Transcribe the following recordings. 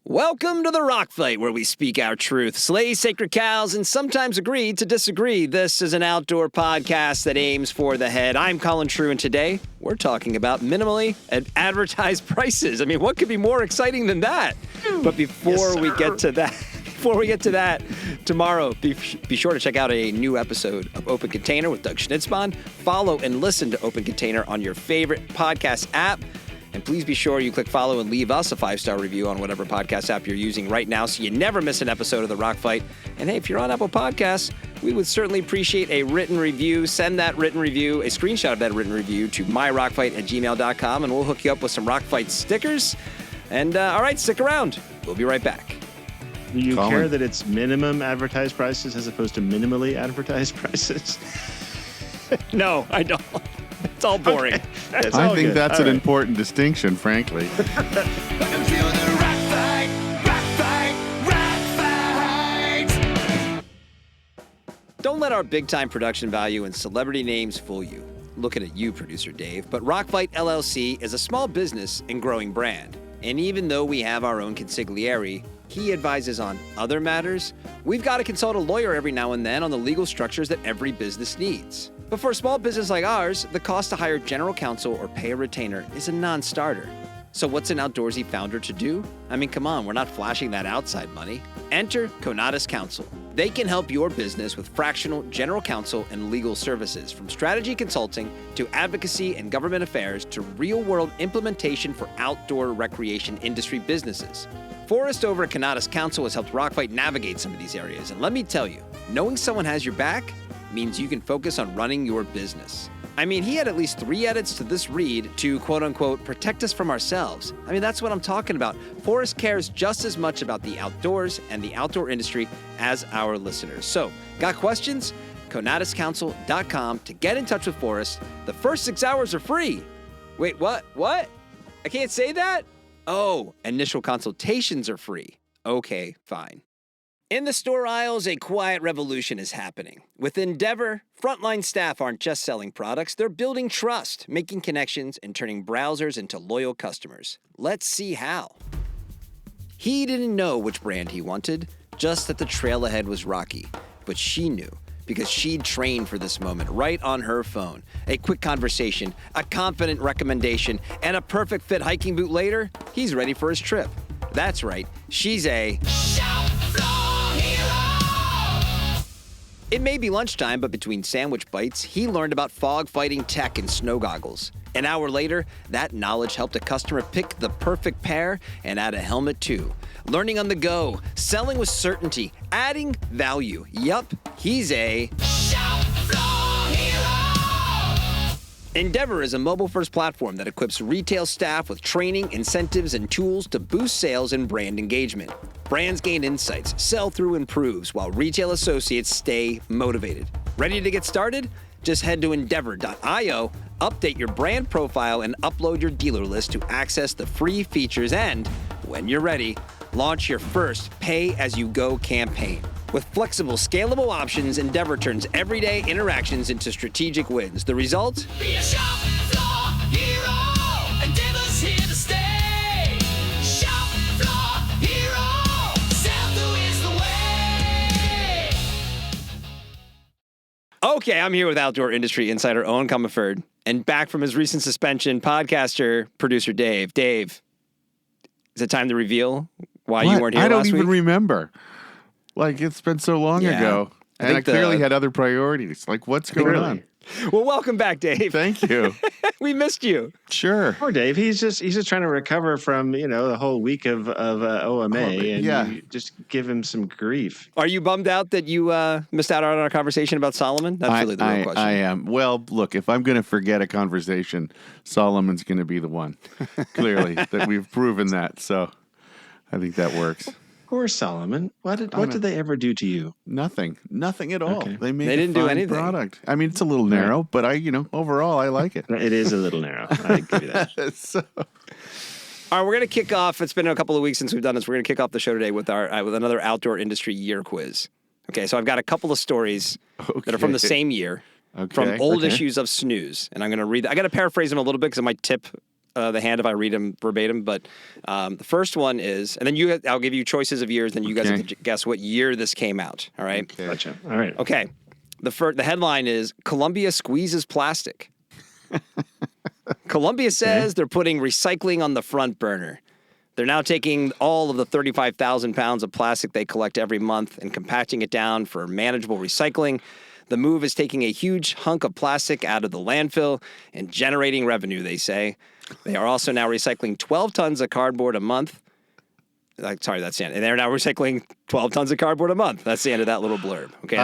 Welcome to the Rock Fight, where we speak our truth, slay sacred cows, and sometimes agree to disagree. This is an outdoor podcast that aims for the head. I'm Colin True, and today we're talking about minimally advertised prices. I mean, what could be more exciting than that? But before we get to that, tomorrow, be sure to check out a new episode of Open Container with Doug Schnitzbahn. Follow and listen to Open Container on your favorite podcast app. And please be sure you click follow and leave us a 5-star review on whatever podcast app you're using right now so you never miss an episode of the Rock Fight. And hey, if you're on Apple Podcasts, we would certainly appreciate a written review. Send that written review, a screenshot of that written review to myrockfight@gmail.com, and we'll hook you up with some Rock Fight stickers. And all right, stick around. We'll be right back. Do you care that it's minimum advertised prices as opposed to minimally advertised prices? No, I don't. It's all boring. Okay. I think that's an important distinction, frankly. Welcome to the Rock Fight, Rock Fight, Rock Fight. Don't let our big-time production value and celebrity names fool you. Looking at you, producer Dave, but Rock Fight LLC is a small business and growing brand. And even though we have our own consigliere, he advises on other matters, we've got to consult a lawyer every now and then on the legal structures that every business needs. But for a small business like ours, the cost to hire general counsel or pay a retainer is a non-starter. So what's an outdoorsy founder to do? I mean, come on, we're not flashing that outside money. Enter Conatus Counsel. They can help your business with fractional general counsel and legal services, from strategy consulting to advocacy and government affairs to real-world implementation for outdoor recreation industry businesses. Forrest over at Conatus Counsel has helped Rock Fight navigate some of these areas, and let me tell you, knowing someone has your back means you can focus on running your business. I mean, he had at least 3 edits to this read to, quote-unquote, protect us from ourselves. I mean, that's what I'm talking about. Forrest cares just as much about the outdoors and the outdoor industry as our listeners. So, got questions? ConatusCounsel.com to get in touch with Forrest. The first 6 hours are free. Wait, what? What? I can't say that? Oh, initial consultations are free. Okay, fine. In the store aisles, a quiet revolution is happening. With Endeavor, frontline staff aren't just selling products, they're building trust, making connections, and turning browsers into loyal customers. Let's see how. He didn't know which brand he wanted, just that the trail ahead was rocky. But she knew, because she'd trained for this moment right on her phone. A quick conversation, a confident recommendation, and a perfect fit hiking boot later, he's ready for his trip. That's right, she's a shop floor hero. It may be lunchtime, but between sandwich bites, he learned about fog fighting tech and snow goggles. An hour later, that knowledge helped a customer pick the perfect pair and add a helmet too. Learning on the go, selling with certainty, adding value. Yup, he's a shop floor hero. Endeavor is a mobile-first platform that equips retail staff with training, incentives, and tools to boost sales and brand engagement. Brands gain insights, sell-through improves, while retail associates stay motivated. Ready to get started? Just head to endeavor.io, update your brand profile, and upload your dealer list to access the free features and, when you're ready, launch your first pay-as-you-go campaign. With flexible, scalable options, Endeavor turns everyday interactions into strategic wins. The result? Be a shop floor hero. Endeavor's here to stay. Shop floor hero. Sell-through is the way. Okay, I'm here with outdoor industry insider Eoin Comerford, and back from his recent suspension, podcaster, producer Dave. Dave, is it time to reveal why you weren't here last week? I don't even remember. Like, it's been so long ago. And I clearly had other priorities. Like, what's going on? Well, welcome back, Dave. Thank you. We missed you. Sure. Poor Dave. He's just trying to recover from, the whole week of OMA. And you just give him some grief. Are you bummed out that you missed out on our conversation about Solomon? That's really the real question. I am. Well, look, if I'm going to forget a conversation, Solomon's going to be the one. Clearly, that we've proven that. So I think that works. Poor Solomon. What did they ever do to you? Nothing at all. Okay. They made They didn't a fine do anything. product. I mean, it's a little narrow, but overall, I like it. It is a little narrow. I give you that. So, All right, we're going to kick off. It's been a couple of weeks since we've done this. We're going to kick off the show today with with another outdoor industry year quiz. Okay, so I've got a couple of stories that are from the same year, from old issues of Snooze, and I'm going to read. I got to paraphrase them a little bit because it might tip the hand if I read them verbatim, but the first one is, and then I'll give you choices of years, then you guys have to guess what year this came out. All right. Okay. Gotcha. All right. Okay. The headline is Columbia squeezes plastic. Columbia says they're putting recycling on the front burner. They're now taking all of the 35,000 pounds of plastic they collect every month and compacting it down for manageable recycling. The move is taking a huge hunk of plastic out of the landfill and generating revenue, they say. They are also now recycling 12 tons of cardboard a month. Sorry, that's the end. And they're now recycling 12 tons of cardboard a month. That's the end of that little blurb. Okay,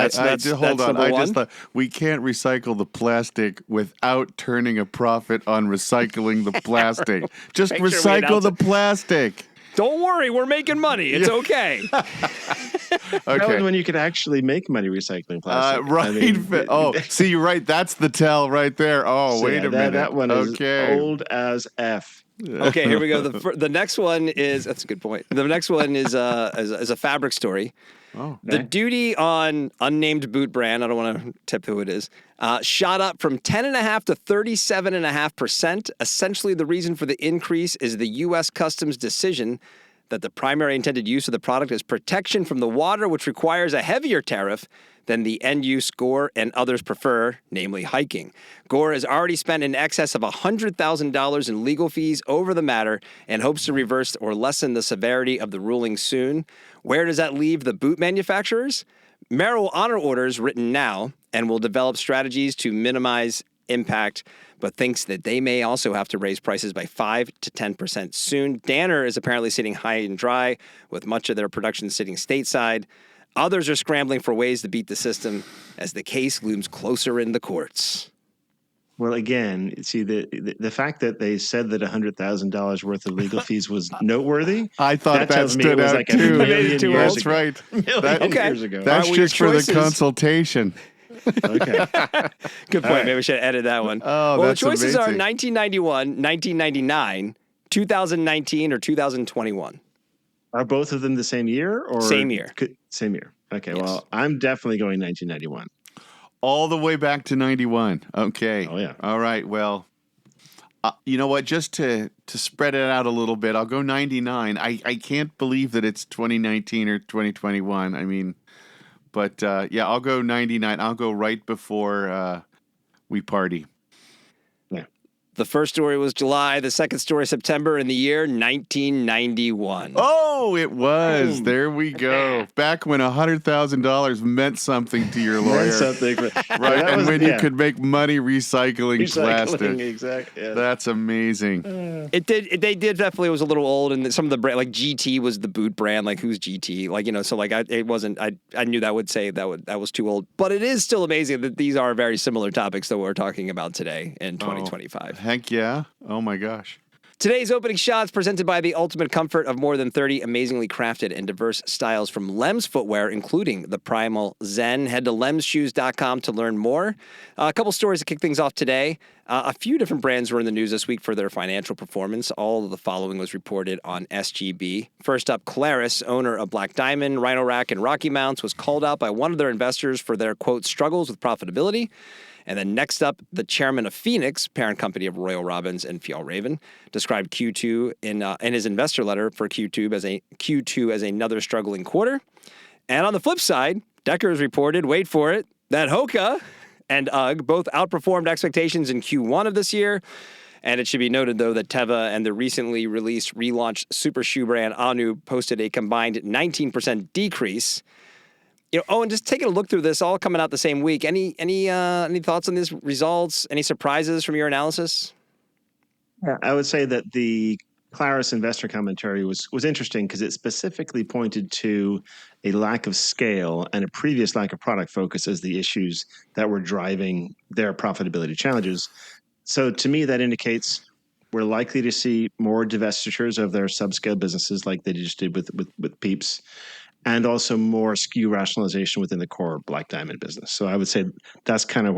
hold on. I one. just thought we can't recycle the plastic without turning a profit on recycling the plastic. Just recycle the plastic. Don't worry, we're making money. It's okay. That was when you could actually make money recycling plastic. Right. I mean, see, you're right. That's the tell right there. Oh, so wait a minute. That one is old as F. Okay, here we go. The next one is, that's a good point. The next one is a fabric story. Oh, the duty on unnamed boot brand, I don't want to tip who it is, shot up from 10.5% to 37.5%. Essentially, the reason for the increase is the U.S. Customs decision that the primary intended use of the product is protection from the water, which requires a heavier tariff than the end-use Gore and others prefer, namely hiking. Gore has already spent in excess of $100,000 in legal fees over the matter and hopes to reverse or lessen the severity of the ruling soon. Where does that leave the boot manufacturers? Merrill will honor orders written now and will develop strategies to minimize impact, but thinks that they may also have to raise prices by 5 to 10% soon. Danner is apparently sitting high and dry, with much of their production sitting stateside. Others are scrambling for ways to beat the system as the case looms closer in the courts. Well, again, see, the fact that they said that $100,000 worth of legal fees was noteworthy. I thought that stood out like too. That's right. Years ago. That's just for the consultation. Okay. Good point. Maybe we should edit that one. Oh, well, that's the choices amazing. are 1991, 1999, 2019, or 2021. Are both of them the same year? Or Same year. Same year. Okay, Yes. well, I'm definitely going 1991. All the way back to 91. Okay. Oh, yeah. All right. Well, you know what? Just to spread it out a little bit, I'll go 99. I can't believe that it's 2019 or 2021. I mean, but yeah, I'll go 99. I'll go right before we party. The first story was July, the second story September, in the year 1991. Oh, it was. There we go. Back when $100,000 meant something to your lawyer. Meant something. Right, and when you could make money recycling plastic. Exactly. Yeah. That's amazing. It did. They did definitely. It was a little old, and some of the brand, like GT, was the boot brand. Like, who's GT? Like, so like it wasn't. I knew that would say that was too old, but it is still amazing that these are very similar topics that we're talking about today in 2025. Heck yeah. Oh my gosh. Today's opening shots presented by the ultimate comfort of more than 30 amazingly crafted and diverse styles from Lems footwear, including the Primal Zen. Head to lemsshoes.com to learn more. A couple stories to kick things off today. A few different brands were in the news this week for their financial performance. All of the following was reported on SGB. First up, Clarus, owner of Black Diamond, Rhino Rack, and Rocky Mounts, was called out by one of their investors for their, quote, struggles with profitability. And then next up, the chairman of Phoenix, parent company of Royal Robbins and Fjallraven, described Q2 in his investor letter for Q2 as another struggling quarter. And on the flip side, Deckers reported, wait for it, that Hoka and UGG both outperformed expectations in Q1 of this year. And it should be noted, though, that Teva and the recently relaunched super shoe brand Anu posted a combined 19% decrease. Owen, just taking a look through this, all coming out the same week. Any thoughts on these results? Any surprises from your analysis? Yeah, I would say that the Clarus investor commentary was interesting because it specifically pointed to a lack of scale and a previous lack of product focus as the issues that were driving their profitability challenges. So to me, that indicates we're likely to see more divestitures of their subscale businesses like they just did with Peeps, and also more SKU rationalization within the core Black Diamond business. So I would say that's kind of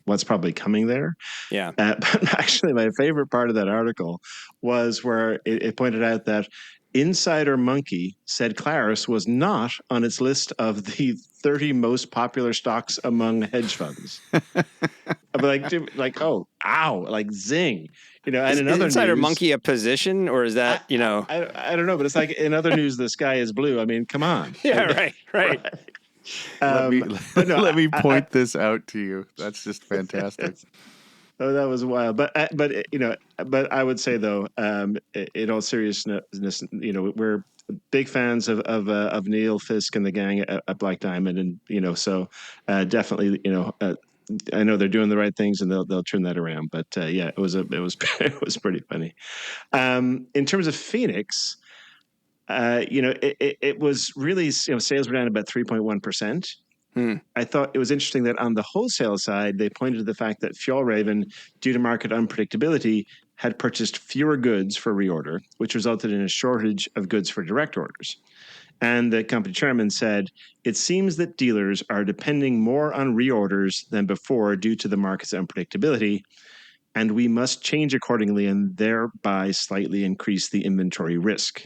what's probably coming there. Yeah. But actually, my favorite part of that article was where it pointed out that Insider Monkey said Clarus was not on its list of the 30 most popular stocks among hedge funds. I'm like, dude, like, oh, ow, like zing. and Is in other Insider news, Monkey a position, or is that I don't know, but it's like in other news, the sky is blue. I mean, come on. Yeah, right. Let me But no, let me point this out to you. That's just fantastic. Oh, that was wild. But but I would say though, in all seriousness, we're big fans of Neil Fisk and the gang at Black Diamond, and so definitely, I know they're doing the right things, and they'll turn that around. But yeah, it was it was pretty funny. In terms of Phoenix, it was really, sales were down about 3.1%. I thought it was interesting that on the wholesale side, they pointed to the fact that Fjallraven, due to market unpredictability, had purchased fewer goods for reorder, which resulted in a shortage of goods for direct orders. And the company chairman said, it seems that dealers are depending more on reorders than before due to the market's unpredictability, and we must change accordingly and thereby slightly increase the inventory risk.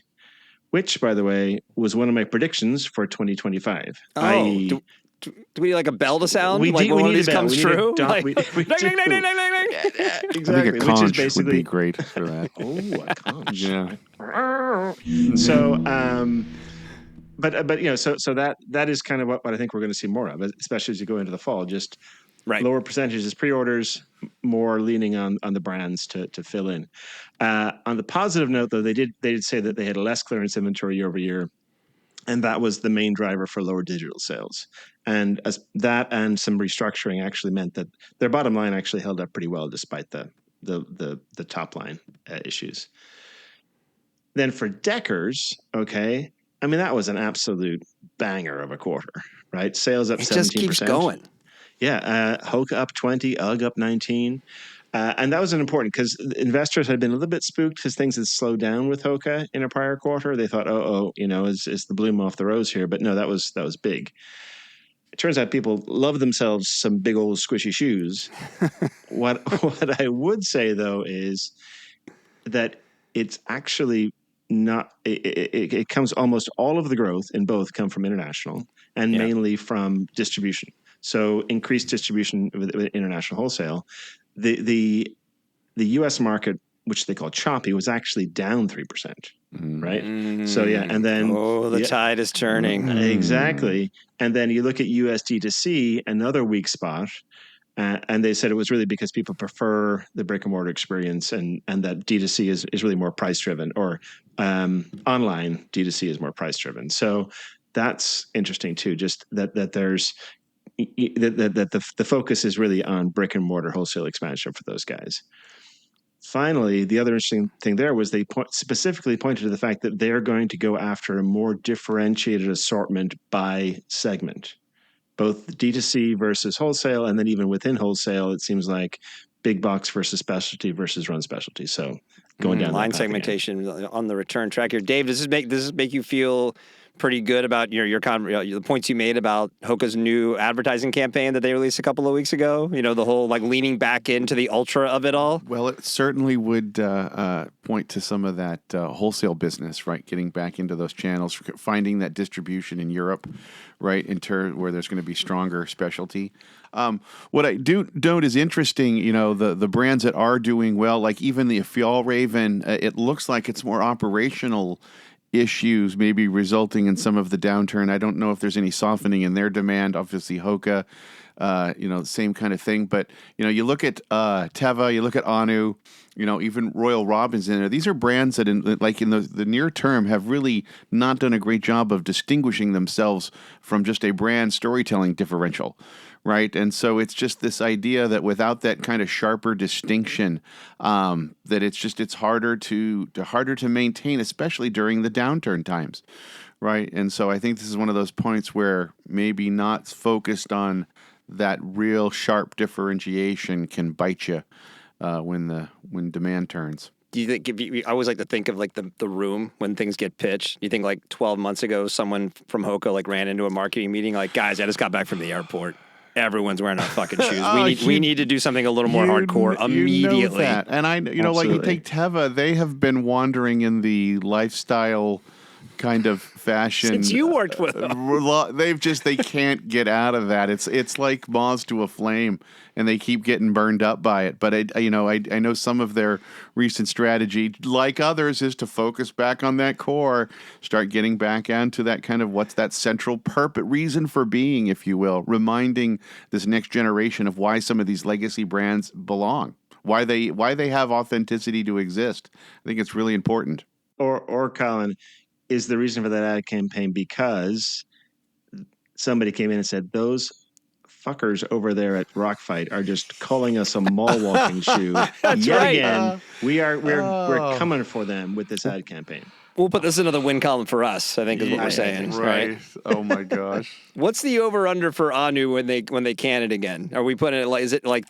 Which, by the way, was one of my predictions for 2025. Oh, do we need like a bell to sound? We like do, when we one of need these a bell. comes We need a true? dot- Like, we ding, do. ding, ding, ding, ding, ding. Exactly. I think a which is conch basically would be great for that. a conch. Yeah. So, but so that is kind of what I think we're going to see more of, especially as you go into the fall. Just lower percentages pre-orders, more leaning on the brands to fill in. On the positive note, though, they did say that they had less clearance inventory year over year, and that was the main driver for lower digital sales. And as that and some restructuring actually meant that their bottom line actually held up pretty well despite the top line issues. Then for Deckers, okay, I mean, that was an absolute banger of a quarter, right? Sales up 17%. It just keeps going. Yeah, Hoka up 20, UGG up 19. And that was an important because investors had been a little bit spooked because things had slowed down with Hoka in a prior quarter. They thought, is the bloom off the rose here? But no, that was big. It turns out people love themselves some big old squishy shoes. What I would say though is that it's actually not. It comes almost all of the growth in both come from international and mainly from distribution. So increased distribution with international wholesale. The U.S. market, which they call choppy, was actually down 3%, right? So yeah, and then the tide is turning. Exactly. And then you look at USD2C, another weak spot, and they said it was really because people prefer the brick and mortar experience, and that D2C is really more price driven, or online D2C is more price driven. So that's interesting too. Just that there's. That the focus is really on brick and mortar wholesale expansion for those guys. Finally, the other interesting thing there was they specifically pointed to the fact that they're going to go after a more differentiated assortment by segment, both D2C versus wholesale, and then even within wholesale, it seems like big box versus specialty versus run specialty. So going down line that path segmentation on the return track here. Dave, does this make you feel pretty good about the points you made about Hoka's new advertising campaign that they released a couple of weeks ago? The whole like leaning back into the ultra of it all. Well, it certainly would point to some of that wholesale business, right? Getting back into those channels, finding that distribution in Europe, right? Where there's going to be stronger specialty. What I do note is interesting, the brands that are doing well, like even the Fjallraven, it looks like it's more operational issues maybe resulting in some of the downturn. I don't know if there's any softening in their demand. Obviously, Hoka, same kind of thing. But, you look at Teva, you look at Anu, even Royal Robinson. These are brands that in the near term have really not done a great job of distinguishing themselves from just a brand storytelling differential. Right. And so it's just this idea that without that kind of sharper distinction, that it's harder to maintain, especially during the downturn times. Right. And so I think this is one of those points where maybe not focused on that real sharp differentiation can bite you when demand turns. Do you think, I always like to think of like the room when things get pitched. You think like 12 months ago, someone from Hoka like ran into a marketing meeting, like, guys, I just got back from the airport. Everyone's wearing our fucking shoes. We need to do something a little more hardcore immediately. You know that. And you take Teva, they have been wandering in the lifestyle kind of fashion. Since you worked with them. They can't get out of that. It's like moths to a flame, and they keep getting burned up by it. But I know some of their recent strategy, like others, is to focus back on that core, start getting back onto that kind of what's that central purpose, reason for being, if you will, reminding this next generation of why some of these legacy brands belong, why they have authenticity to exist. I think it's really important. Or Colin, is the reason for that ad campaign because somebody came in and said, those fuckers over there at Rock Fight are just calling us a mall walking shoe. That's Yet right. again, we're coming for them with this ad campaign. We'll put this into the win column for us, I think is what we're saying. Right. Oh my gosh. What's the over-under for Anu when they can it again? Are we putting it like, is it like,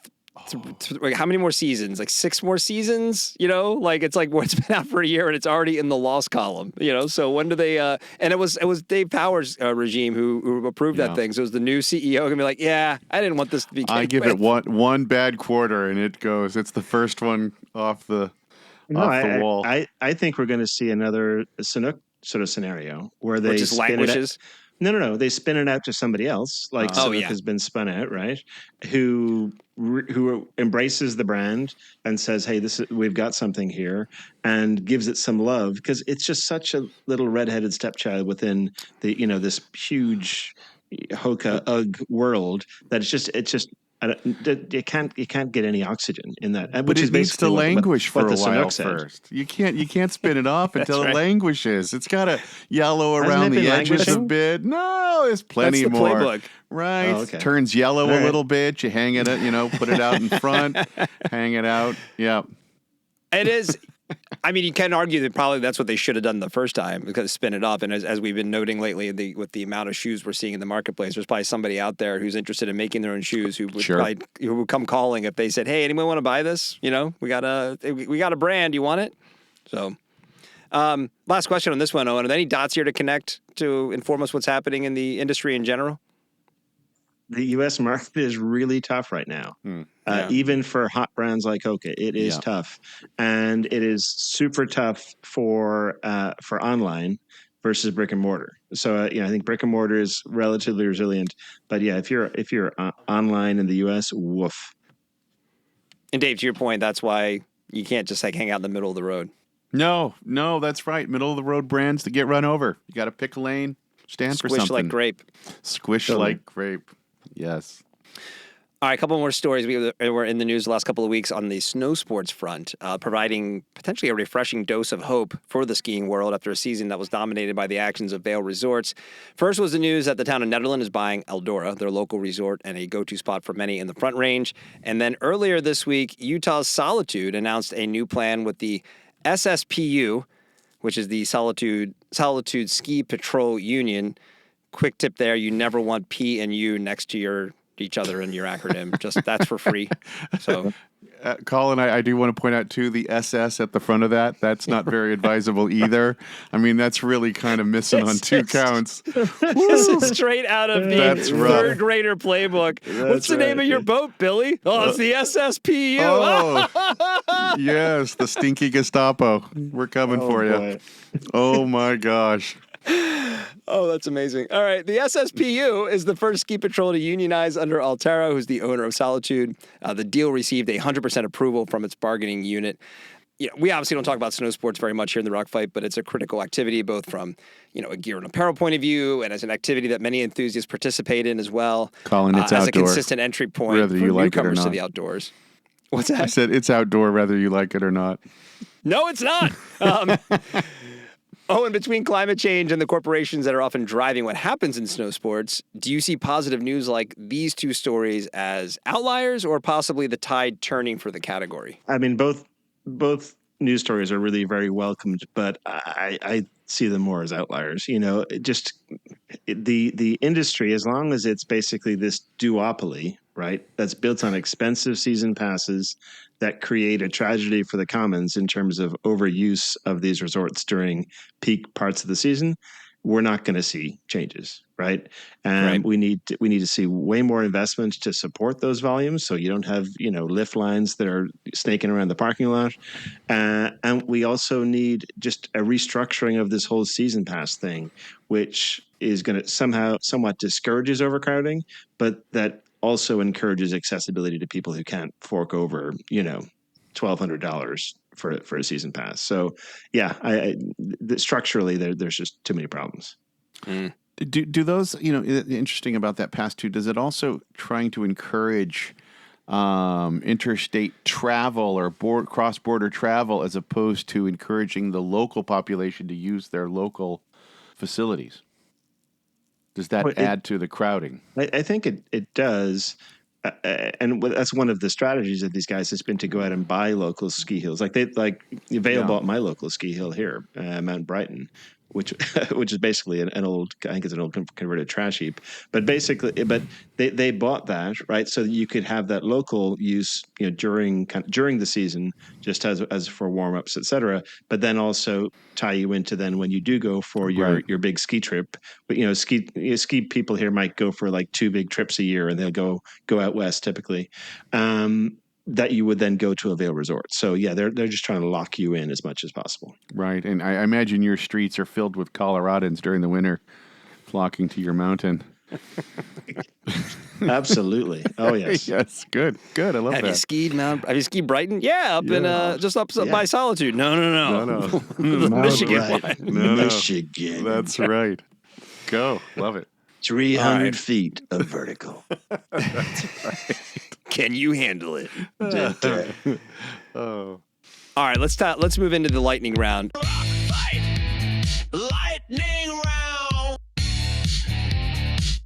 how many more seasons? Like 6 more seasons? You know, like it's like it's been out for a year and it's already in the loss column. You know, so when do they? And it was Dave Powers' regime who approved that thing. So it was the new CEO gonna be like, yeah, I didn't want this to be. I give it one bad quarter and it goes. It's the first one off the wall. I think we're going to see another Sanuk sort of scenario where they just languishes. No. They spin it out to somebody else, like Sanuk has been spun out, right? Who embraces the brand and says, "Hey, we've got something here," and gives it some love because it's just such a little redheaded stepchild within the this huge Hoka UG world that it's just. You can't get any oxygen in that, but which it is needs to languish for a while said. first. You can't spin it off until it languishes. It's got to yellow around the edges a bit. No, there's plenty That's the more. playbook. Right, Oh, okay. Turns yellow a little bit. You hang it, put it out in front, hang it out. Yeah, it is. I mean, you can argue that probably that's what they should have done the first time, because spin it up. And as we've been noting lately, with the amount of shoes we're seeing in the marketplace, there's probably somebody out there who's interested in making their own shoes who would come calling if they said, "Hey, anyone want to buy this? You know, we got a brand. You want it?" So, last question on this one, Owen. Are there any dots here to connect to inform us what's happening in the industry in general? The U.S. market is really tough right now. Even for hot brands like Hoka, it is tough, and it is super tough for online versus brick and mortar. So I think brick and mortar is relatively resilient, but if you're online in the U.S., woof. And Dave, to your point, that's why you can't just like hang out in the middle of the road. No, that's right. Middle of the road brands that get run over. You got to pick a lane, stand for something. Squish like grape. Squish like grape. Yes. All right, a couple more stories. We were in the news the last couple of weeks on the snow sports front, providing potentially a refreshing dose of hope for the skiing world after a season that was dominated by the actions of Vail Resorts. First was the news that the town of Nederland is buying Eldora, their local resort and a go-to spot for many in the Front Range. And then earlier this week, Utah's Solitude announced a new plan with the SSPU, which is the Solitude Ski Patrol Union. Quick tip there, you never want P and U next to each other in your acronym. Just that's for free. So, Colin, I do want to point out too, the SS at the front of that's not very advisable either. I mean, that's really kind of missing on 2 counts. This is straight out of the third grader playbook. What's the name of your boat, Billy? Oh, it's the SSPU. Oh, yes, the stinky Gestapo. We're coming for you. Oh my gosh. Oh, that's amazing. All right. The SSPU is the first ski patrol to unionize under Altero, who's the owner of Solitude. The deal received 100% approval from its bargaining unit. We obviously don't talk about snow sports very much here in the Rock Fight, but it's a critical activity, both from a gear and apparel point of view, and as an activity that many enthusiasts participate in as well. Colin, it's as outdoor. A consistent entry point whether for you like newcomers it or not. to the outdoors. What's that? I said it's outdoor, whether you like it or not. No, it's not. And between climate change and the corporations that are often driving what happens in snow sports, do you see positive news like these 2 stories as outliers or possibly the tide turning for the category? I mean, both news stories are really very welcomed, but I see them more as outliers. Just the industry, as long as it's basically this duopoly, right? That's built on expensive season passes that create a tragedy for the commons in terms of overuse of these resorts during peak parts of the season. We're not going to see changes, right? Right. We need to see way more investments to support those volumes, so you don't have lift lines that are snaking around the parking lot. And we also need just a restructuring of this whole season pass thing, which is going to somewhat discourages overcrowding, but that also encourages accessibility to people who can't fork over $1,200 for a season pass. So yeah, structurally there's just too many problems. Do those, interesting about that pass too, does it also trying to encourage interstate travel or cross-border travel as opposed to encouraging the local population to use their local facilities? Does that add to the crowding? I think it does. And that's one of the strategies of these guys has been to go out and buy local ski hills. Vail bought my local ski hill here, Mount Brighton, which is basically an old, I think it's an old converted trash heap. But they bought that, right, so that you could have that local use, during the season, just as for warm ups, etc. But then also tie you into then when you do go for your big ski trip. But ski people here might go for like 2 big trips a year, and they'll go out west typically. That you would then go to a Vail resort. So yeah, they're just trying to lock you in as much as possible. Right, and I imagine your streets are filled with Coloradans during the winter, flocking to your mountain. Absolutely. Oh yes. Yes. Good. I love that. Have you skied Brighton? Yeah, up by Solitude. No. Michigan. Michigan. That's right. Go. Love it. 300 feet of vertical. That's right. Can you handle it? Oh. All right, let's move into the lightning round. Rock Fight Lightning Round.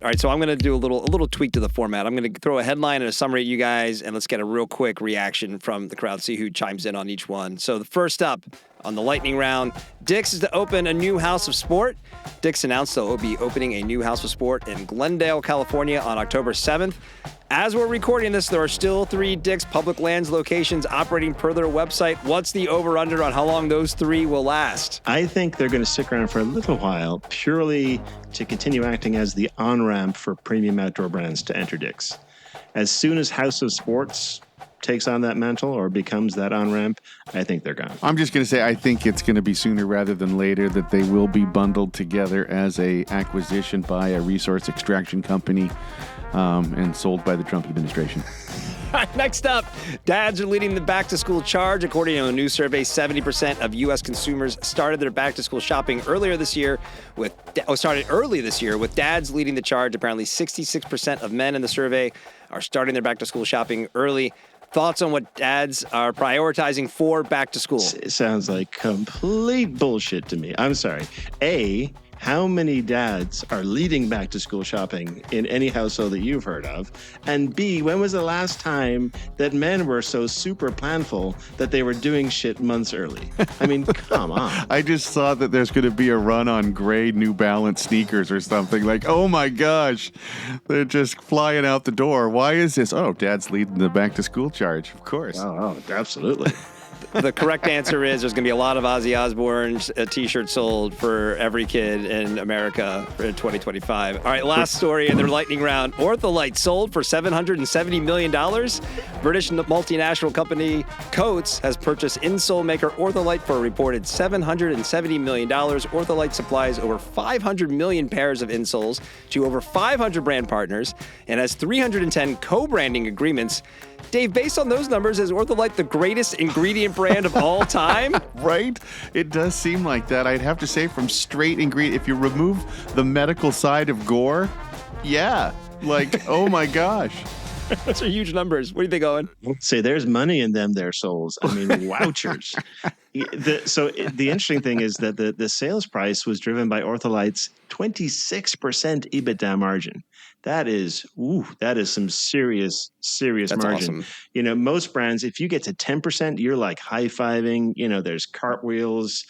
All right, so I'm going to do a little tweak to the format. I'm going to throw a headline and a summary at you guys, and let's get a real quick reaction from the crowd, see who chimes in on each one. So the first up on the lightning round, Dick's is to open a new house of sport. Dick's announced they'll be opening a new house of sport in Glendale, California on October 7th. As we're recording this, there are still 3 Dick's Public Lands locations operating per their website. What's the over-under on how long those 3 will last? I think they're going to stick around for a little while, purely to continue acting as the on-ramp for premium outdoor brands to enter Dick's. As soon as House of Sports takes on that mantle or becomes that on-ramp, I think they're gone. I'm just going to say I think it's going to be sooner rather than later that they will be bundled together as a acquisition by a resource extraction company and sold by the Trump administration. All right, next up, dads are leading the back-to-school charge. According to a new survey, 70% of U.S. consumers started their back-to-school shopping early this year, with dads leading the charge. Apparently, 66% of men in the survey are starting their back-to-school shopping early. Thoughts on what dads are prioritizing for back-to-school? It sounds like complete bullshit to me. I'm sorry. A, how many dads are leading back to school shopping in any household that you've heard of? And B, when was the last time that men were so super planful that they were doing shit months early? I mean, come on. I just saw that there's going to be a run on gray New Balance sneakers or something. Like, oh my gosh, they're just flying out the door. Why is this? Oh, dad's leading the back to school charge, of course. Oh, absolutely. The correct answer is there's going to be a lot of Ozzy Osbourne t-shirts sold for every kid in America in 2025. All right, last story in the lightning round. Ortholite sold for $770 million. British multinational company Coates has purchased insole maker Ortholite for a reported $770 million. Ortholite supplies over 500 million pairs of insoles to over 500 brand partners and has 310 co-branding agreements. Dave, based on those numbers, is Ortholite the greatest ingredient brand of all time? Right? It does seem like that. I'd have to say from straight ingredient, if you remove the medical side of gore, yeah. Like, oh my gosh. Those are huge numbers. What do you think, Owen? Say there's money in them there souls. I mean, wouchers. So the interesting thing is that the sales price was driven by Ortholite's 26% EBITDA margin. That is some serious That's margin. Awesome. Most brands, if you get to 10%, you're like high-fiving, there's cartwheels.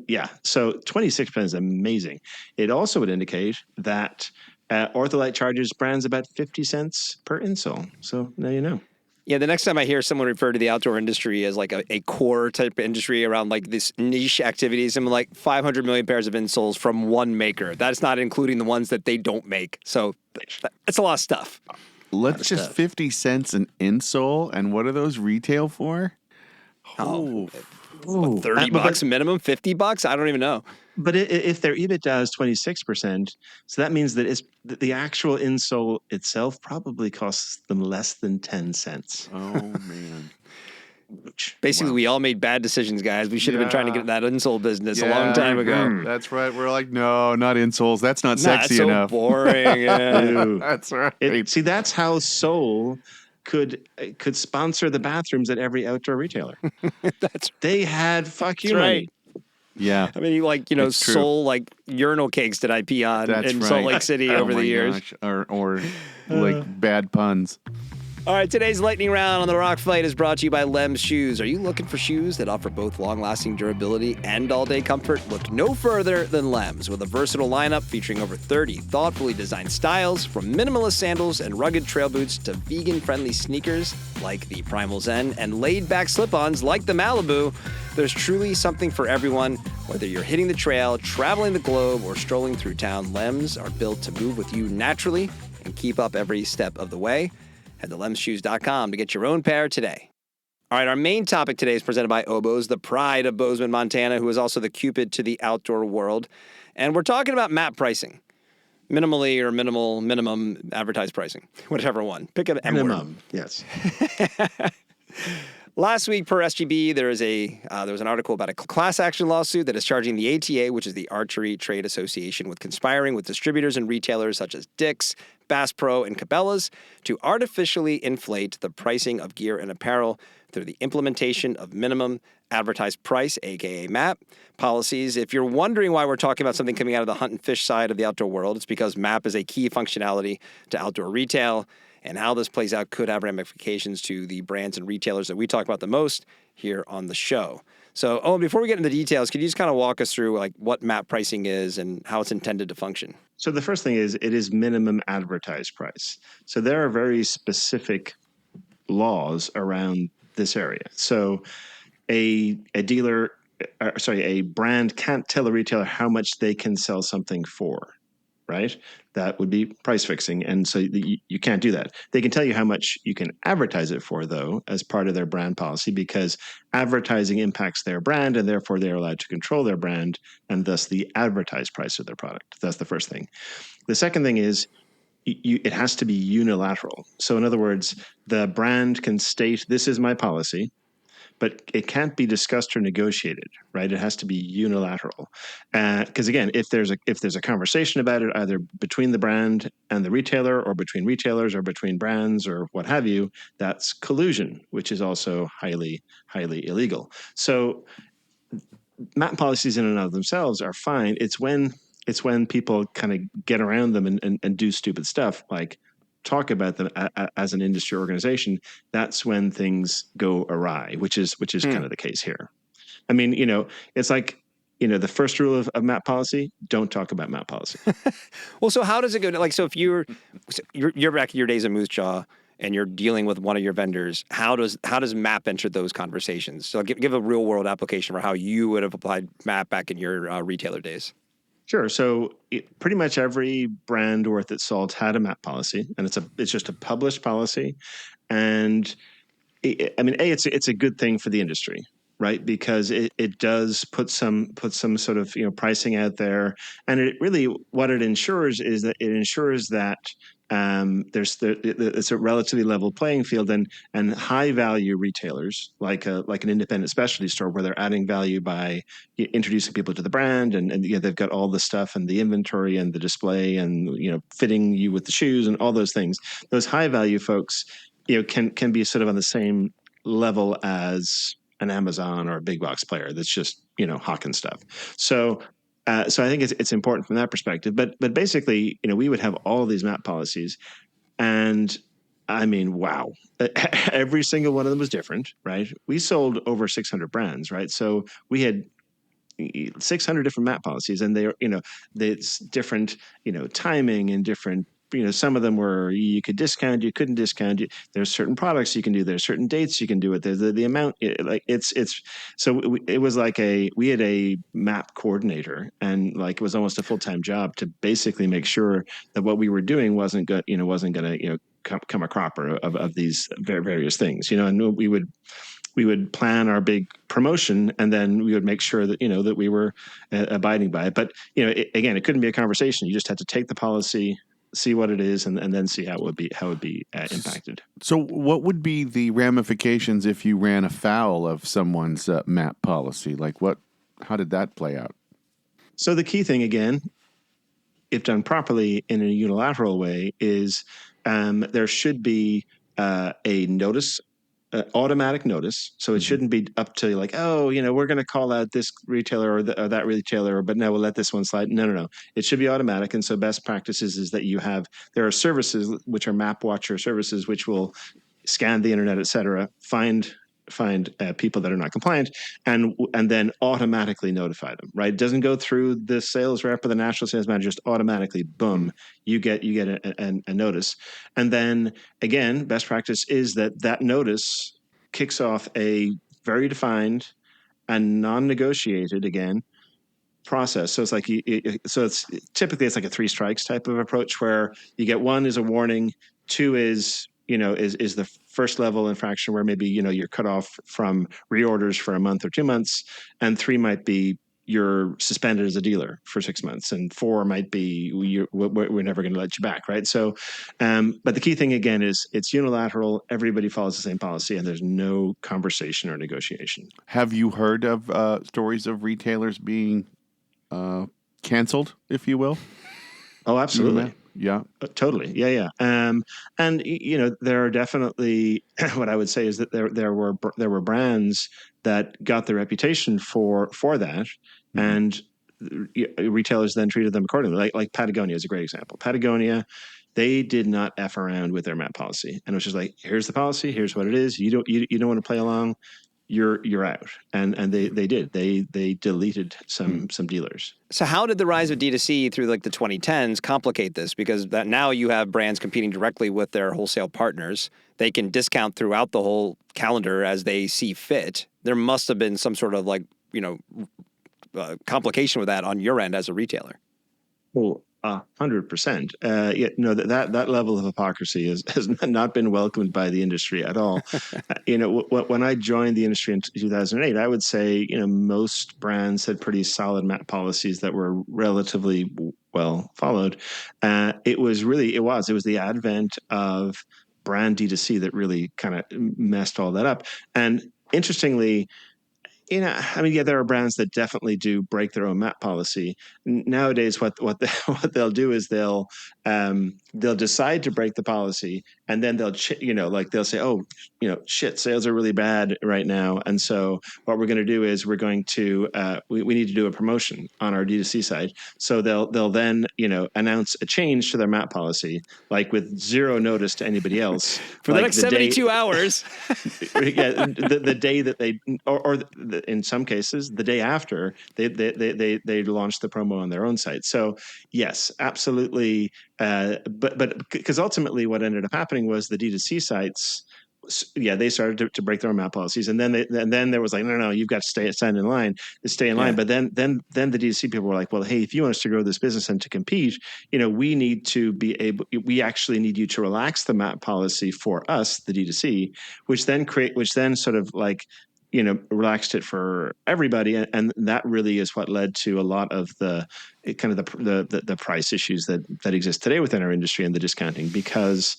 Yeah. So 26% is amazing. It also would indicate that Ortholite charges brands about 50 cents per insole. So now you know. Yeah, the next time I hear someone refer to the outdoor industry as like a core type of industry around like this niche activities, I'm like 500 million pairs of insoles from one maker. That's not including the ones that they don't make. So that's a lot of stuff. Let's just 50 cents an insole, and what are those retail for? Oh, Ooh. $30 minimum, $50? I don't even know. But if their EBITDA is 26%, so that means that the actual insole itself probably costs them less than 10 cents. Oh, man. Basically, we all made bad decisions, guys. We should have been trying to get in that insole business a long time ago. That's right. We're like, no, not insoles. That's not Nah, sexy that's so enough. boring. Yeah. That's right. See, that's how Soul could sponsor the bathrooms at every outdoor retailer. They had fuck you money. Yeah. I mean, like, It's true. Soul, like, urinal cakes did I pee on in Salt Lake City over my the years. gosh. Or like bad puns. All right, today's lightning round on the Rock Fight is brought to you by Lem's Shoes. Are you looking for shoes that offer both long-lasting durability and all-day comfort? Look no further than Lem's, with a versatile lineup featuring over 30 thoughtfully designed styles, from minimalist sandals and rugged trail boots to vegan-friendly sneakers like the Primal Zen and laid-back slip-ons like the Malibu. There's truly something for everyone. Whether you're hitting the trail, traveling the globe, or strolling through town, Lem's are built to move with you naturally and keep up every step of the way. Head to lemsshoes.com to get your own pair today. All right, our main topic today is presented by Oboz, the pride of Bozeman, Montana, who is also the Cupid to the outdoor world. And we're talking about map pricing. Minimally or minimum advertised pricing, whichever one. Pick an M word. Minimum, yes. Last week, per SGB, there was an article about a class action lawsuit that is charging the ATA, which is the Archery Trade Association, with conspiring with distributors and retailers such as Dick's, Bass Pro, and Cabela's to artificially inflate the pricing of gear and apparel through the implementation of minimum advertised price, aka MAP, policies. If you're wondering why we're talking about something coming out of the hunt and fish side of the outdoor world, it's because MAP is a key functionality to outdoor retail. And how this plays out could have ramifications to the brands and retailers that we talk about the most here on the show. So, Owen, before we get into the details, could you just kind of walk us through like what map pricing is and how it's intended to function? So the first thing is it is minimum advertised price. So there are very specific laws around this area. So a brand can't tell a retailer how much they can sell something for. Right? That would be price fixing. And so you can't do that. They can tell you how much you can advertise it for, though, as part of their brand policy, because advertising impacts their brand, and therefore they're allowed to control their brand and thus the advertised price of their product. That's the first thing. The second thing is it has to be unilateral. So in other words, the brand can state, this is my policy, but it can't be discussed or negotiated, right? It has to be unilateral. Because again, if there's a conversation about it, either between the brand and the retailer, or between retailers, or between brands, or what have you, that's collusion, which is also highly, highly illegal. So MAP policies in and of themselves are fine. It's when people kind of get around them and do stupid stuff, like talk about them as an industry organization. That's when things go awry, which is kind of the case here. I mean, it's like, the first rule of MAP policy: don't talk about MAP policy. Well, so how does it go? Like, so if you're back in your days of Moose Jaw and you're dealing with one of your vendors, how does MAP enter those conversations? So give a real world application for how you would have applied MAP back in your retailer days. Sure. So pretty much every brand worth its salt had a MAP policy, and it's just a published policy. And it's a good thing for the industry, right? Because it does put some sort of pricing out there, and it really, what it ensures is that it's a relatively level playing field, and high value retailers like an independent specialty store, where they're adding value by introducing people to the brand, and they've got all the stuff and the inventory and the display and fitting you with the shoes and all those things. Those high value folks can be sort of on the same level as an Amazon or a big box player that's just hawking stuff. So I think it's important from that perspective. But basically, we would have all of these MAP policies, and I mean, wow, every single one of them was different, right? We sold over 600 brands, right? So we had 600 different MAP policies, and it's different, timing and different some of them were you could discount, you couldn't discount. There's certain products you can do. There's certain dates you can do it. There's the amount. It was like we had a map coordinator, and like it was almost a full-time job to basically make sure that what we were doing wasn't going to come a cropper of these various things. And we would plan our big promotion, and then we would make sure that that we were abiding by it. But again, it couldn't be a conversation. You just had to take the policy, see what it is, and then see how it would be impacted. So, what would be the ramifications if you ran afoul of someone's MAP policy? Like, how did that play out? So the key thing, again, if done properly in a unilateral way, is there should be a notice. Automatic notice. So it shouldn't be up to like, we're going to call out this retailer or that retailer, but no, we'll let this one slide. No. It should be automatic. And so best practices is that there are services, which are map watcher services, which will scan the internet, et cetera, find people that are not compliant and then automatically notify them, right? It doesn't go through the sales rep or the national sales manager, just automatically, boom, you get a notice. And then again, best practice is that notice kicks off a very defined and non-negotiated, again, process. So it's like it's typically like a 3 strikes type of approach where you get 1 is a warning, 2 is the first level infraction where maybe you're cut off from reorders for a month or 2 months, and 3 might be you're suspended as a dealer for 6 months, and 4 might be we're never going to let you back, right? So, but the key thing again is it's unilateral. Everybody follows the same policy, and there's no conversation or negotiation. Have you heard of stories of retailers being canceled, if you will? Oh, absolutely. Yeah. Totally. Yeah. And there are definitely what I would say is that there were brands that got the reputation for that, and retailers then treated them accordingly. Like Patagonia is a great example. Patagonia, they did not F around with their MAP policy, and it was just like, here's the policy, here's what it is. You don't want to play along. You're out, and they did. They deleted some dealers. So how did the rise of D2C through like the 2010s complicate this? Because that now you have brands competing directly with their wholesale partners. They can discount throughout the whole calendar as they see fit. There must have been some sort of complication with that on your end as a retailer. Well, 100%. That level of hypocrisy has not been welcomed by the industry at all. When I joined the industry in 2008, I would say most brands had pretty solid MAP policies that were relatively well followed. It was the advent of brand D2C that really kind of messed all that up. And interestingly, there are brands that definitely do break their own MAP policy. Nowadays, what they'll do is they'll decide to break the policy, and then they'll say, shit, sales are really bad right now, and so what we're going to do is we're going to we need to do a promotion on our D2C side. So they'll then announce a change to their MAP policy, like with zero notice to anybody else for the next 72 hours. Yeah, the day that they in some cases, the day after they launched the promo on their own site. So yes, absolutely. But because ultimately what ended up happening was the D2C sites, they started to break their own MAP policies, and then there was like, no, you've got to stay in line. But then the D2C people were like, well, hey, if you want us to grow this business and to compete, we need to we actually need you to relax the MAP policy for us, the D2C, which then sort of like relaxed it for everybody, and that really is what led to a lot of the price issues that exist today within our industry and the discounting, because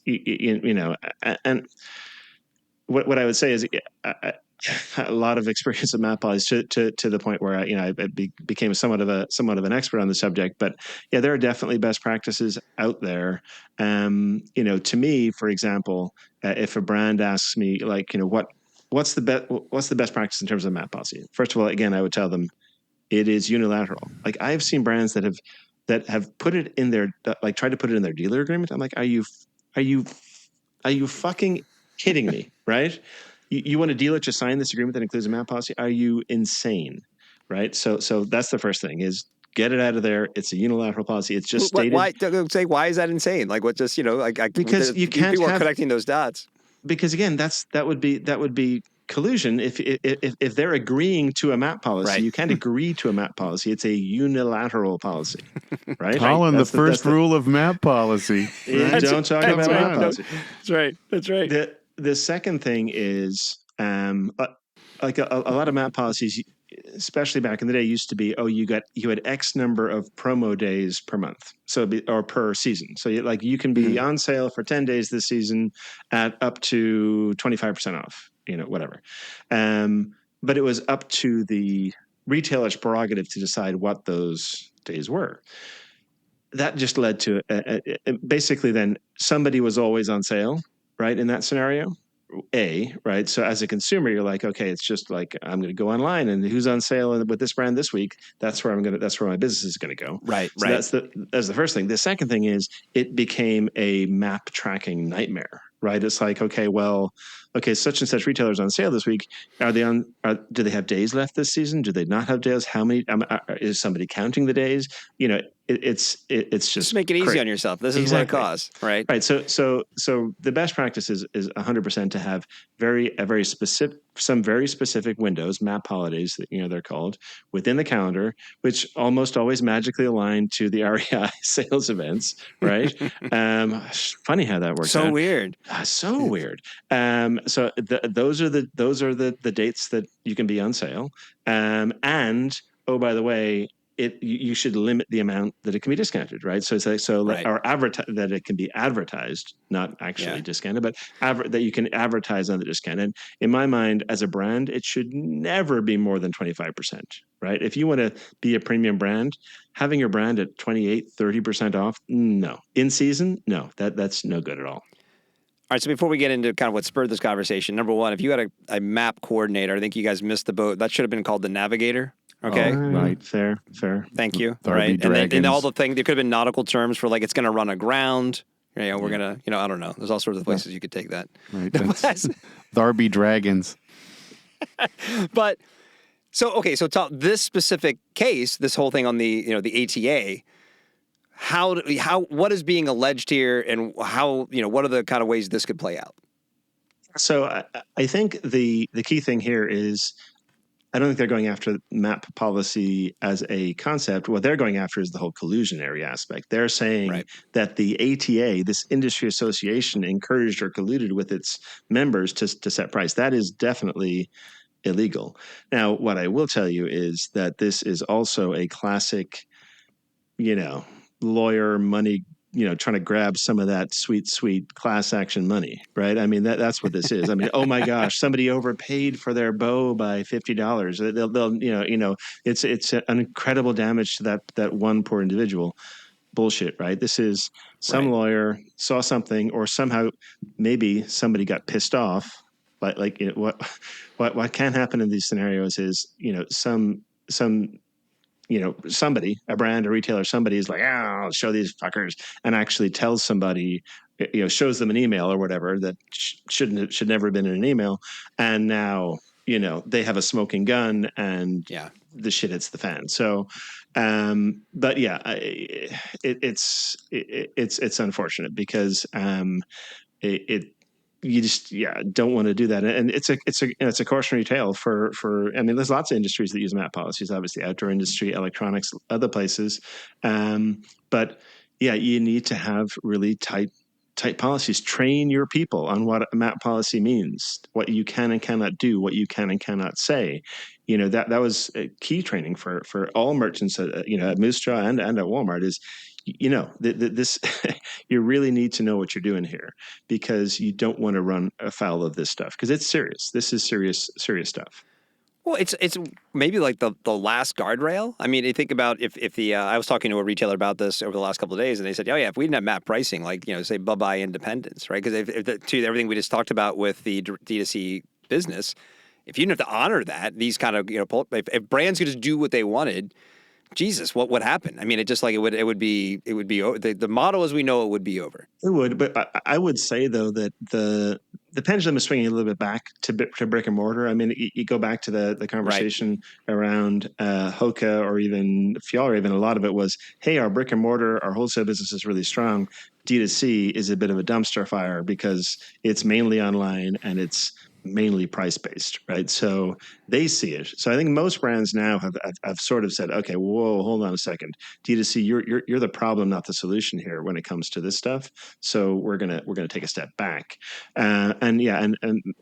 and what I would say is a lot of experience with MAP policies to the point where I became somewhat of an expert on the subject. But yeah, there are definitely best practices out there. To me, for example, if a brand asks me what's the best practice in terms of MAP policy? First of all, again, I would tell them it is unilateral. Like I have seen brands that have put it in their tried to put it in their dealer agreement. I'm like, are you fucking kidding me? Right? You want a dealer to sign this agreement that includes a MAP policy? Are you insane? Right? So that's the first thing is Get it out of there. It's a unilateral policy. It's just stated. Why is that insane? Like what? Just Because you can't people are have, connecting those dots. because again, that would be collusion. If they're agreeing to a MAP policy, Right. you can't agree to a MAP policy. It's a unilateral policy, right? Colin, the That's first rule of MAP policy. Yeah, don't talk about Come MAP on. policy. That's right. That's right. The second thing is, like a lot of MAP policies, especially back in the day, used to be, you had X number of promo days per month, or per season. So you can be on sale for 10 days this season at up to 25% off, whatever. But it was up to the retailer's prerogative to decide what those days were. That just led to basically then somebody was always on sale, right? In that scenario, right? So as a consumer, you're like, okay, it's just like, I'm going to go online and who's on sale with this brand this week. That's where my business is going to go. Right. So that's the first thing. The second thing is it became a map tracking nightmare, right? It's like, such and such retailers on sale this week. Do they have days left this season? Do they not have days? How many, is somebody counting the days? It's just make it easy on yourself. This is what it costs, right? Right. So the best practice is 100% to have some very specific windows, MAP holidays that they're called, within the calendar, which almost always magically align to the REI sales events. Right. Funny how that works. So out. Weird. So weird. So those are the dates that you can be on sale. And by the way, you should limit the amount that it can be discounted, right? So Right. Or that it can be advertised, not actually discounted, but that you can advertise on the discount. And in my mind, as a brand, it should never be more than 25%, right? If you want to be a premium brand, having your brand at 28, 30% off, no. In season, no, that's no good at all. All right, so before we get into kind of what spurred this conversation, number one, if you had a map coordinator, I think you guys missed the boat. That should have been called the Navigator. Okay. Right. Fair. Thank you. Darby Right. And all Dragons. the things, there could have been nautical terms for it's going to run aground. We're going to, I don't know. There's all sorts of places you could take that. Right. That's Darby Dragons. But so this specific case, this whole thing on the, the ATA, what is being alleged here and how, what are the kind of ways this could play out? So I think the key thing here is, I don't think they're going after MAP policy as a concept. What they're going after is the whole collusionary aspect. They're saying that the ATA, this industry association, encouraged or colluded with its members to set price. That is definitely illegal. Now, what I will tell you is that this is also a classic, lawyer money, trying to grab some of that sweet class action money, right? I mean, that's what this is. I mean, oh my gosh, somebody overpaid for their bow by $50. It's an incredible damage to that one poor individual. Bullshit, right? This is some lawyer saw something, or somehow maybe somebody got pissed off. What can happen in these scenarios is, somebody, a brand, a retailer, somebody is like, I'll show these fuckers, and actually tells somebody, shows them an email or whatever that should never have been in an email. And now, they have a smoking gun and the shit hits the fan. So, but yeah, it's unfortunate because, you just don't want to do that, and it's a cautionary tale for. I mean, there's lots of industries that use MAP policies. Obviously, outdoor industry, electronics, other places, but you need to have really tight policies. Train your people on what a MAP policy means, what you can and cannot do, what you can and cannot say. That was key training for all merchants at Moose Jaw and at Walmart is. This you really need to know what you're doing here, because you don't want to run afoul of this stuff, because it's serious. This is serious stuff. Well, it's maybe like the last guardrail. I mean, you think about if the I was talking to a retailer about this over the last couple of days, and they said, if we didn't have MAP pricing, say bye independence, right? Because to everything we just talked about with the D2C business, if you didn't have to honor that, these kind of if brands could just do what they wanted. Jesus, what would happen? I mean, it just it would be the model as we know it would be over. It would, but I would say though that the pendulum is swinging a little bit back to brick and mortar. I mean, you go back to the conversation around Hoka or even Fiala. Even a lot of it was, hey, our brick and mortar, our wholesale business is really strong. D2C is a bit of a dumpster fire because it's mainly online and it's mainly price based, right? So they see it. So I think most brands now have sort of said, okay, whoa, hold on a second, D2C, you're the problem, not the solution here when it comes to this stuff. So we're gonna take a step back, and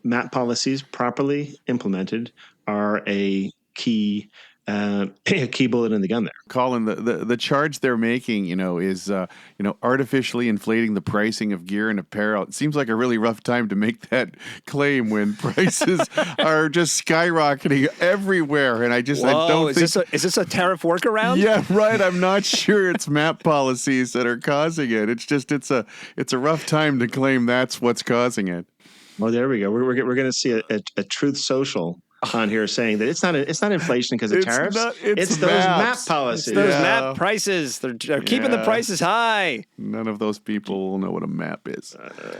MAP policies properly implemented are a key bullet in the gun there. Colin, the charge they're making, is artificially inflating the pricing of gear and apparel. It seems like a really rough time to make that claim when prices are just skyrocketing everywhere. And I don't think is this a tariff workaround? Yeah, right. I'm not sure it's MAP policies that are causing it. It's just it's a rough time to claim that's what's causing it. Well, there we go. We're going to see a Truth Social on here saying that it's not inflation because of tariffs. It's those MAP policies. It's those MAP prices. They're keeping the prices high. None of those people will know what a MAP is.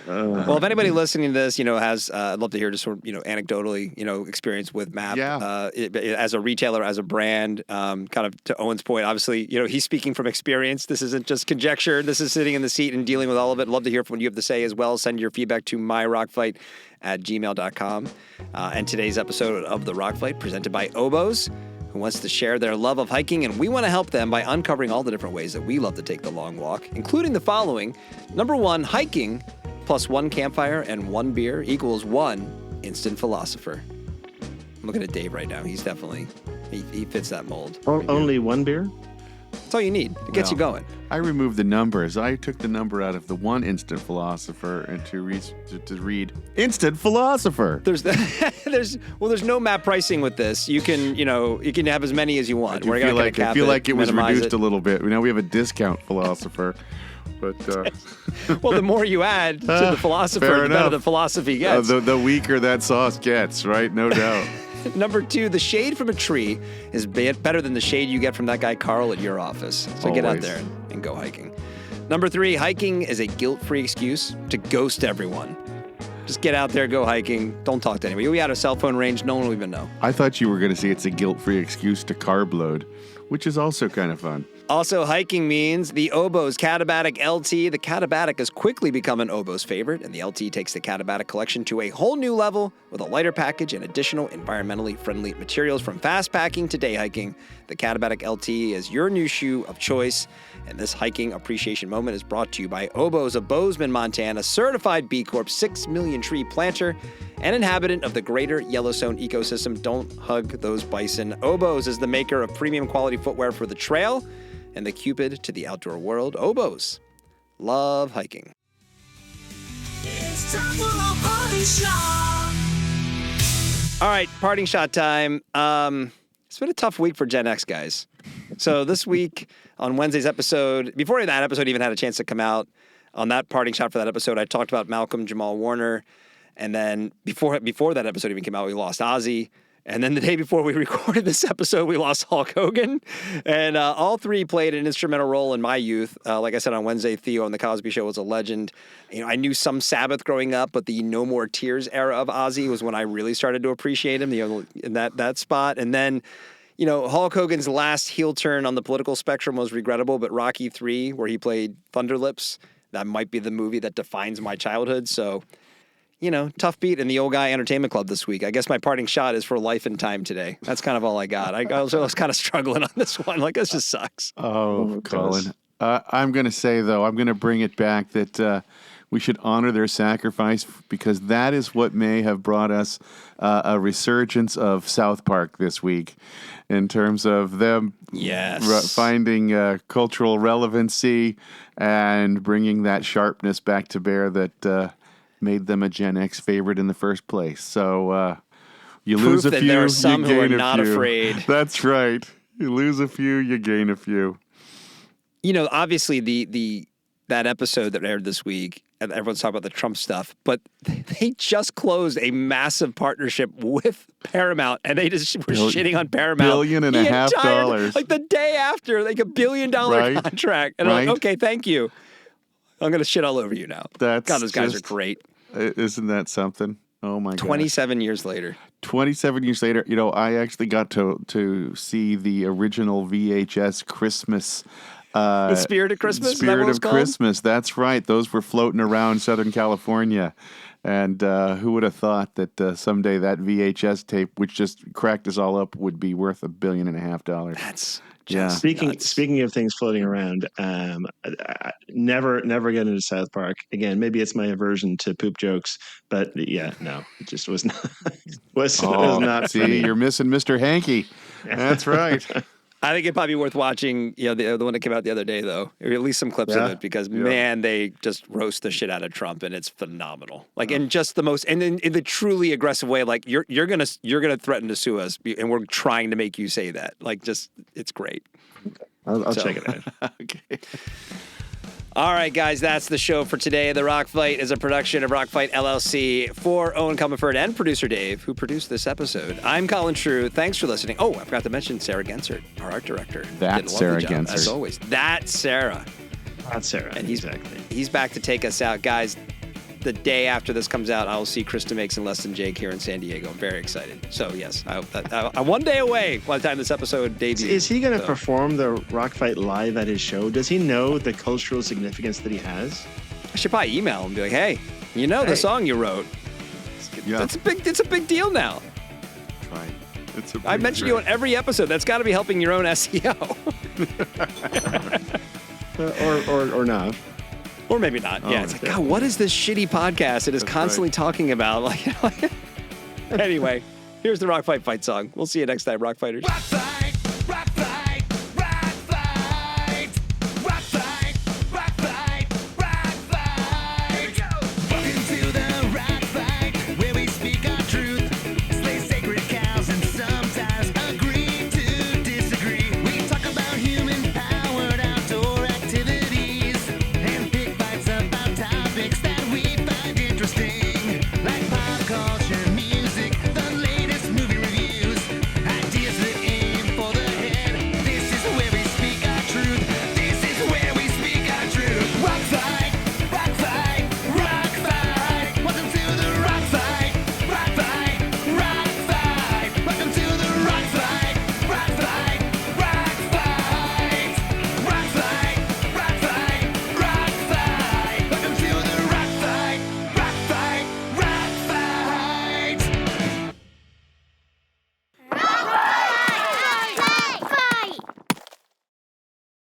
Well, if anybody listening to this, has, I'd love to hear just sort of, anecdotally, experience with MAP as a retailer, as a brand. Kind of to Owen's point, obviously, he's speaking from experience. This isn't just conjecture. This is sitting in the seat and dealing with all of it. Love to hear from what you have to say as well. Send your feedback to myrockfight@gmail.com. And today's episode of The Rock Fight presented by Oboz, who wants to share their love of hiking, and we want to help them by uncovering all the different ways that we love to take the long walk, including the following. Number 1, hiking plus 1 campfire and 1 beer equals 1 instant philosopher. I'm looking at Dave right now. He's definitely, he fits that mold. Only 1 beer? That's all you need. It gets you going. I removed the numbers. I took the number out of the 1 instant philosopher and to read instant philosopher. There's no MAP pricing with this. You can have as many as you want. I feel like it was reduced a little bit. Now we have a discount philosopher. But well, the more you add to the philosopher, the better the philosophy gets. The weaker that sauce gets, right? No doubt. Number 2, the shade from a tree is better than the shade you get from that guy Carl at your office. So Get out there and go hiking. Number 3, hiking is a guilt-free excuse to ghost everyone. Just get out there, go hiking. Don't talk to anybody. We had a cell phone range. No one will even know. I thought you were going to say it's a guilt-free excuse to carb load, which is also kind of fun. Also, hiking means the Oboz Catabatic LT. The Catabatic has quickly become an Oboz favorite, and the LT takes the Catabatic collection to a whole new level with a lighter package and additional environmentally friendly materials. From fast packing to day hiking, the Catabatic LT is your new shoe of choice. And this hiking appreciation moment is brought to you by Oboz of Bozeman, Montana, certified B Corp 6 million tree planter, and inhabitant of the greater Yellowstone ecosystem. Don't hug those bison. Oboz is the maker of premium quality footwear for the trail and the Cupid to the outdoor world. Oboz. Love hiking. It's time for a party shot. All right, parting shot time. It's been a tough week for Gen X, guys. So this week on Wednesday's episode, before that episode even had a chance to come out, on that parting shot for that episode, I talked about Malcom Jamal Warner. And then before that episode even came out, we lost Ozzy. And then the day before we recorded this episode, we lost Hulk Hogan. And all three played an instrumental role in my youth. Like I said on Wednesday, Theo on The Cosby Show was a legend. I knew some Sabbath growing up, but the No More Tears era of Ozzy was when I really started to appreciate him, in that spot. And then, Hulk Hogan's last heel turn on the political spectrum was regrettable, but Rocky III, where he played Thunderlips, that might be the movie that defines my childhood. So, tough beat in the Old Guy Entertainment Club this week. I guess my parting shot is for Life and Time today. That's kind of all I got. I was kind of struggling on this one. This just sucks. Oh, Colin. I'm going to say, though, I'm going to bring it back that we should honor their sacrifice because that is what may have brought us a resurgence of South Park this week in terms of them finding cultural relevancy and bringing that sharpness back to bear that made them a Gen X favorite in the first place. So you lose a few, there are some you who are gain a not few. afraid. That's right. You lose a few, you gain a few. Obviously that episode that aired this week, and everyone's talking about the Trump stuff, but they just closed a massive partnership with Paramount, and they just were shitting on Paramount. $1.5 billion. The day after, $1 billion contract. And I'm like, okay, thank you. I'm going to shit all over you now. God, those guys are great. Isn't that something? Oh my god! 27 years later. 27 years later, I actually got to see the original VHS Christmas. The Spirit of Christmas? Is that what Spirit it was of called? Christmas. That's right. Those were floating around Southern California. And who would have thought that someday that VHS tape, which just cracked us all up, would be worth $1.5 billion? That's Yeah. just Speaking of things floating around, I never get into South Park again. Maybe it's my aversion to poop jokes, but yeah, no, it just was not was not see, funny. you're missing Mr. Hanky. That's right. I think it'd probably be worth watching, the one that came out the other day, though, or at least some clips of Yeah. it, because man, they just roast the shit out of Trump, and it's phenomenal. Like, in just the most, and in the truly aggressive way, like you're gonna threaten to sue us, and we're trying to make you say that. Like, just it's great. I'll check it out. Okay. All right, guys, that's the show for today. The Rock Fight is a production of Rock Fight LLC for Eoin Comerford and producer Dave, who produced this episode. I'm Colin True. Thanks for listening. Oh, I forgot to mention Sarah Gensert, our art director. That's Did a lovely Sarah job, Gensert. as always. That's Sarah. That's Sarah. And exactly. He's back to take us out. Guys, the day after this comes out, I will see Krista Makes and Less Than Jake here in San Diego. I'm very excited. So, yes, I'm one day away by the time this episode debuts. Is he going to perform the Rock Fight live at his show? Does he know the cultural significance that he has? I should probably email him and be like, hey, the song you wrote? Yeah. It's a big deal now. Right. It's I mention you on every episode. That's got to be helping your own SEO. Or not. Or maybe not. Yeah, it's like, God, what is this shitty podcast that is constantly talking about? Anyway, here's the Rock Fight song. We'll see you next time, Rock Fighters. Rock Fight.